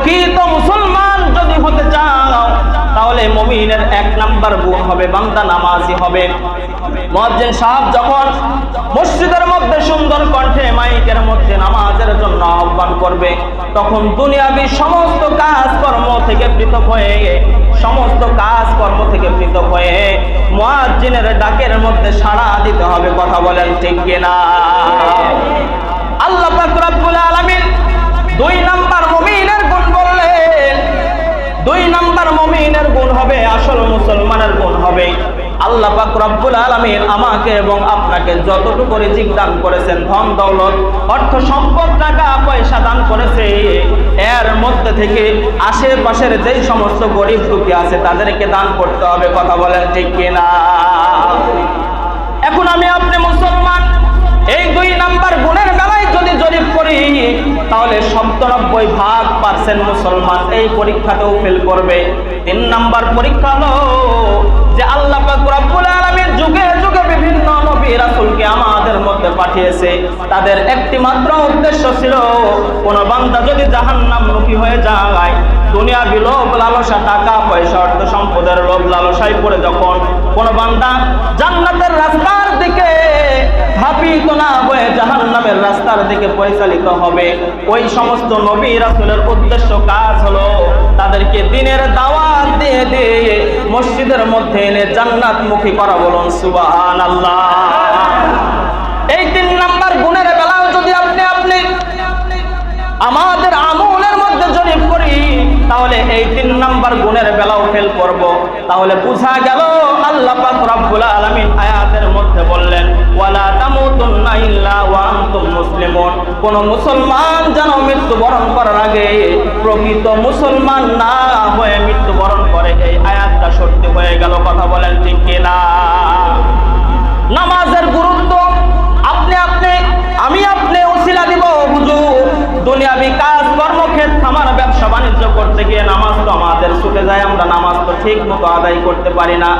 প্রকৃত মুসলমান যদি হতে চাও তাহলে মুমিনের 1 নাম্বার গুণ হবে বান্দা নামাজি হবে। মুয়াজ্জিন সাহেব যখন মসজিদের মধ্যে সুন্দর কণ্ঠে মাইকের মধ্যে নামাজের জন্য আহ্বান করবে, তখন দুনিয়াবি সমস্ত কাজকর্ম থেকে পৃথক হয়ে মুয়াজ্জিনের ডাকের মধ্যে সাড়া দিতে হবে। কথা বলেন ঠিক কিনা? আল্লাহ পাক রব্বুল আলামিন 2 নাম্বার মুমিনের গুণ বললেন। 2 নাম্বার মুমিনের গুণ হবে, আসল মুসলমানের গুণ হবে, আল্লাহ পাক রব্বুল আলামিন আমাকে এবং আপনাকে যতটুকু রিজিক দান করেছেন, ধন দৌলত অর্থ সম্পদ টাকা পয়সা দান করেছে, এর মধ্যে থেকে আশেপাশের যেই সমস্ত গরিব দুঃখী আছে তাদেরকে দান করতে হবে। কথা বলেন ঠিক কিনা? এখন আমি আপনি মুসলমান, এই 2 নাম্বার গুণের বেলায় যদি জরিপ করি তাহলে 97% মুসলমান এই পরীক্ষাতেও ফেল করবে। 3 নাম্বার পরীক্ষা হলো যে আল্লাহ পাক রব্বুল আলামিন যুগে যুগে বিভিন্ন নবী রাসূলকে আমাদের মধ্যে পাঠিয়েছে, তাদের একটি মাত্র উদ্দেশ্য ছিল কোন বান্দা যদি জাহান্নামমুখী হয়ে যায়, দুনিয়াবি লোভ লালসা টাকা পয়সা অর্থ সম্পদের লোভ লালসায় পড়ে যখন কোন বান্দা জান্নাতের রাস্তার দিকে ধাবিত না হয়ে জাহান্নামের রাস্তার দিকে পরিচালিত হবে, ওই সমস্ত নবী রাসূলের উদ্দেশ্য কাজ হলো তাদেরকে দ্বীনের দাওয়াত দিয়ে দিয়ে মসজিদের মধ্যে এনে জান্নাতমুখী করা। বলুন সুবহানাল্লাহ। এই 3 নাম্বার গুণের বেলাও যদি আপনি আমাদের আমলের মধ্যে জরিপ করি তাহলে এই 3 নাম্বার গুণের বেলাও ফেল করব। তাহলে বোঝা গেল আল্লাহ পাক রব্বুল আলামিন আয়াতের মধ্যে বললেন ওয়ালা তামুতুন্না ইল্লা ওয়া আনতুম মুসলিমুন, কোন মুসলমান যেন মৃত্যুবরণ করার আগে প্রকৃত মুসলমান না হয়ে মৃত্যুবরণ করে। এই আয়াতটা সত্যি হয়ে গেল। কথা বলেন ঠিক কিনা? নামাজের গুরুত্ব আপনি উসিলা দিব হুজুর, দুনিয়াবি কাজ কর্মক্ষেত্র আমার ব্যবসা বাণিজ্য করতে গিয়ে নামাজ তো আমাদের ছুটে যায়, আমরা নামাজ তো ঠিক মতো আদায় করতে পারি না।